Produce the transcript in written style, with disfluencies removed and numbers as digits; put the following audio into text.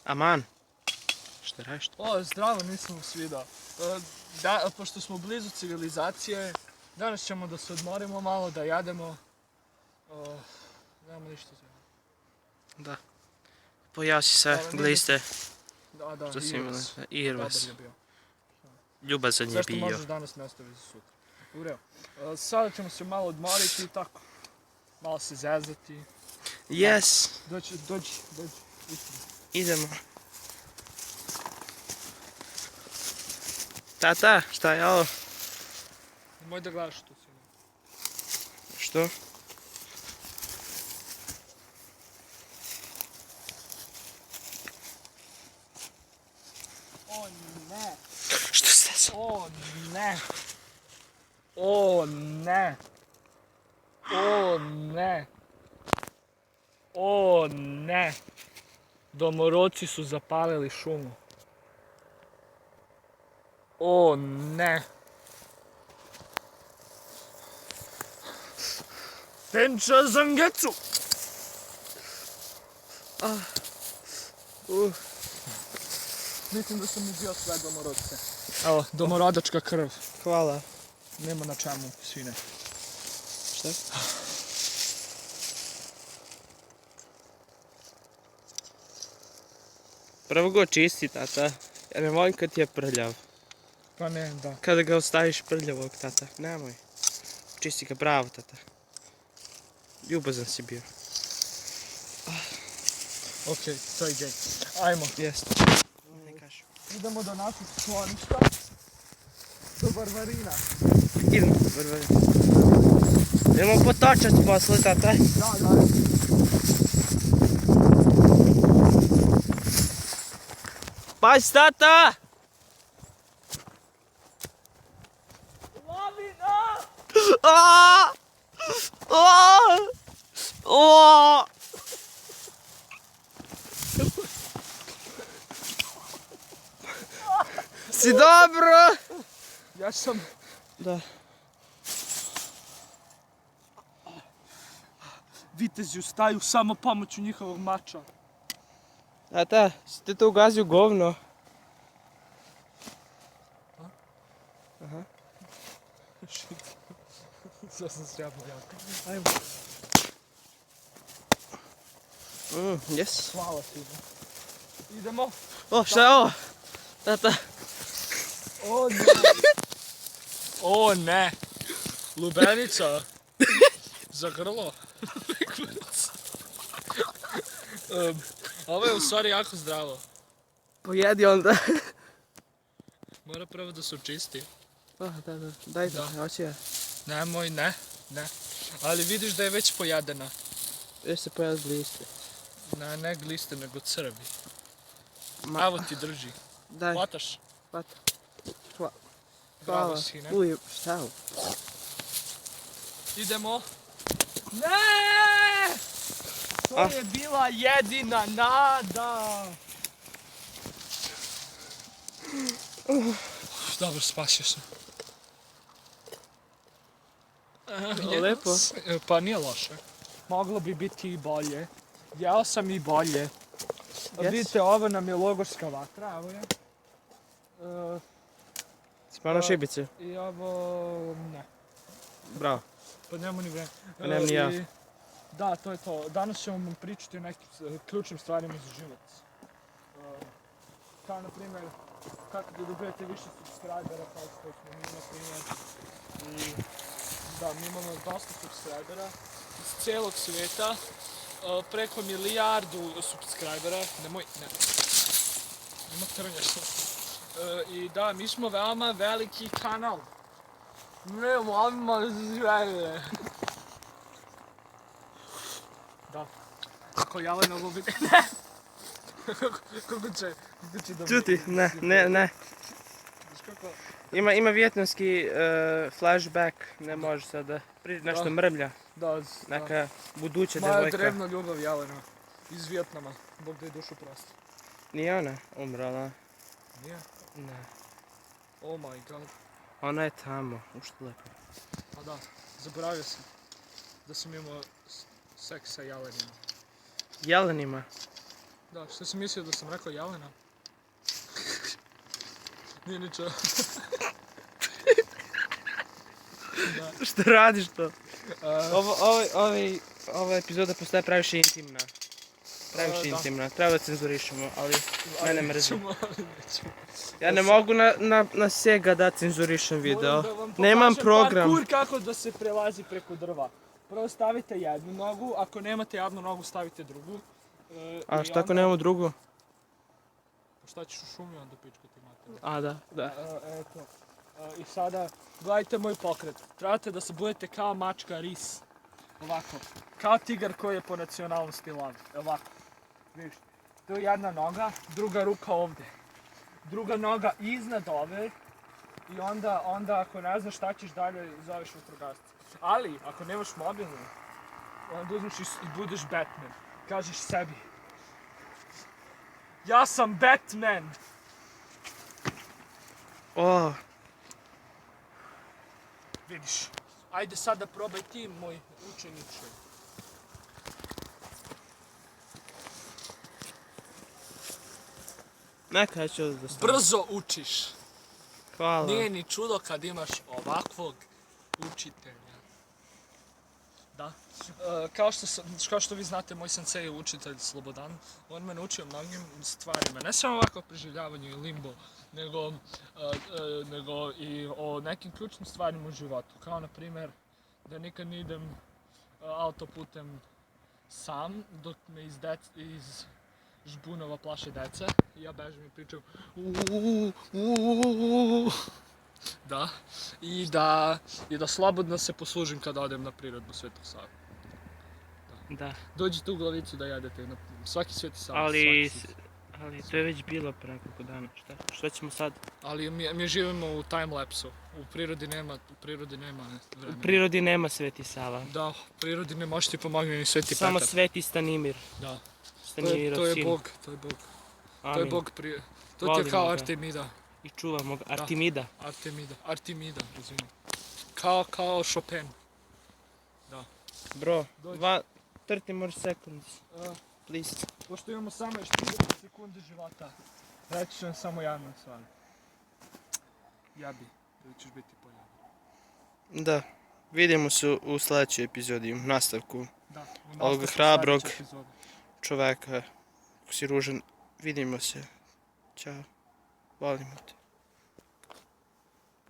Aman. Šta radiš? O, zdravo, nisam vas vidio. Pošto smo blizu civilizacije, danas ćemo da se odmorimo malo, da jademo. Nemamo ništa za jademo. Da. Pojao si se gliste. Da, Što si imali? Irvas. Irvas. Dobar je bio. Ljubazan je Sve što bio. možeš danas ne ostavi za sutra. U redu. Sada ćemo se malo odmoriti i tako. Malo se zezati. Yes. Dođi. Idemo. Tata, šta je ovo? Nemoj da gledaš tu si. Što? O ne! Što se desilo? O ne! O ne! O ne! O ne! Domorodci su zapalili šumu. O ne! Tenča Zangetsu! Mislim da sam ubio sve domorodce. Evo, domorodačka krv. Hvala. Nema na čemu, svine. Šta? Prvo ga očisti, tata. Ja ne volim kad ti je prljav. Pa ne, da. Kada ga ostaviš prljavog, tata. Nemoj. Čisti ga bravo, tata. Ljubazan si bio. Okej, to je gej. Ajmo. Jeste. Ne kažu. Idemo do naših skloništa. Do Varvarina. Idemo, vrvari. Idemo potočat posle, tata. Da. Pazi, tata! Lavina! Aaaa! Aaaa! Si dobro? Ja sam... Da. Vitezi ustaju samo pomoću njihovog mača. Tata, si te to ugazio govno? Aha. Sve sam srjabno jako. Ajmo. Yes. Hvala ti. Idemo. O, šta je ovo? Tata. O ne! O ne! Lubenica! Za grlo. Ovo je u stvari jako zdravo. Pojedi onda. Mora prvo da se očisti. Da. Daj Da. hoću ja. Nemoj, ne. Ali vidiš da je već pojedena. Još se pojeli gliste. Ne gliste, nego crvi. Evo ti drži. Daj. Hvataš? Hvata. Bravo, Hvala. sine. Uj, šta je ovo? Idemo. Ne! To je bila jedina nada. Dobro, spasio sam. Lepo. Pa nije loše. Moglo bi biti i bolje. Jeo sam i bolje. Vidite, ovo nam je logorska vatra, evo je. Spano šibice. I ovo... ne. Bravo. Pa nemamo ni vreme. Pa nemam ni ja. Da, to je to. Danas ćemo vam pričati o nekim ključnim stvarima za život. Kao na primjer, kako da dobijete više subscribera, kao što smo mi na primjer. I da, mi imamo dosta subscribera iz cijelog svijeta. Preko 1 milijardu subscribera. Nemoj, ne. Nema trnja što. I da, mi smo veoma veliki kanal. Ne, volimo sve. Da. Kako Jelena lubi... Ne! Kako će da... Čuti, ne. Znaš kako... Ima vjetnamski flashback, ne može sada. Nešto mrmlja. Da, Neka buduća moja devojka. drevna ljubav Jelena. Iz Vjetnama. Bog da je dušu prosti. Nije ona umrala? Nije? Ne. Oh my god. Ona je tamo, u Štlepu. Pa da, zaboravio sam da sam imao seks sa jelenima. Jelenima? Da, što si mislio da sam rekao Jelena? Nije ničeo. Da. Što radiš to? Uh, Ova epizoda postaje previše intimna. Previše Da. intimna. Treba da cenzurišemo, ali mene mrzi. Nećemo. Ja ne mogu na Sega da cenzurišem video. Moram da vam Nemam pokažem program. parkour kako da se prelazi preko drva. Prvo stavite jednu nogu, ako nemate jednu nogu stavite drugu. A šta ako nemamo drugu? Šta ćeš u šumi onda pičkati imate? A da. Eto. I sada, gledajte moj pokret. Trebate da se budete kao mačka ris. Ovako. Kao tigar koji je po nacionalnosti lav. Ovako. Vidiš. Tu je jedna noga, druga ruka ovde. Druga noga iznad ove. I onda ako ne znaš šta ćeš dalje, zoveš vatrogasce. Ali, ako nemaš mobilnu, onda uzmeš i budeš Batman. Kažeš sebi. Ja sam Batman! O, Vidiš. Ajde sada probaj ti, moj učeniče. neka ja ću da stavim. Brzo učiš. Hvala. Nije ni čudo kad imaš ovakvog učitelja. Da. Kao što vi znate, moj sensei je učitelj Slobodan. On me naučio mnogim stvarima. Ne samo ovako o preživljavanju i limbo, nego i o nekim ključnim stvarima u životu. Kao na primjer da nikad ne idem autoputem sam dok me iz žbunova plaše deca. I ja bežim i pričam da. I da slobodno se poslužim kada odem na prirodnu Svetog Savu. Da. Dođite u Glavicu da jedete na svaki Sveti Sava. Ali to je već bilo pre nekoliko dana. Šta ćemo sad? Ali mi živimo u timelapsu. U prirodi nema vremena. U prirodi nema Sveti Sava. Da, u prirodi ne može ti pomogne ni Sveti Petar. Samo Sveti Stanimir. Da. Stanimir To je sin. Bog, to je Bog. Amin. To je Bog prije. To ti je Volimo kao ga. Artemida. I čuvamo ga. Artemida. Artemida, razumiješ. Kao Chopin. Da. Bro, Dođi. 30 more seconds, please. Pošto imamo samo još 30 sekundi života, reći ću vam samo jednu stvar. Jabi, ili ćeš biti poljan. Da. Vidimo se u sljedećoj epizodi, u nastavku Da, u ovog nastavku hrabrog sljedeće epizode. čoveka. Ako si ružan, vidimo se. Ćao. Volimo te.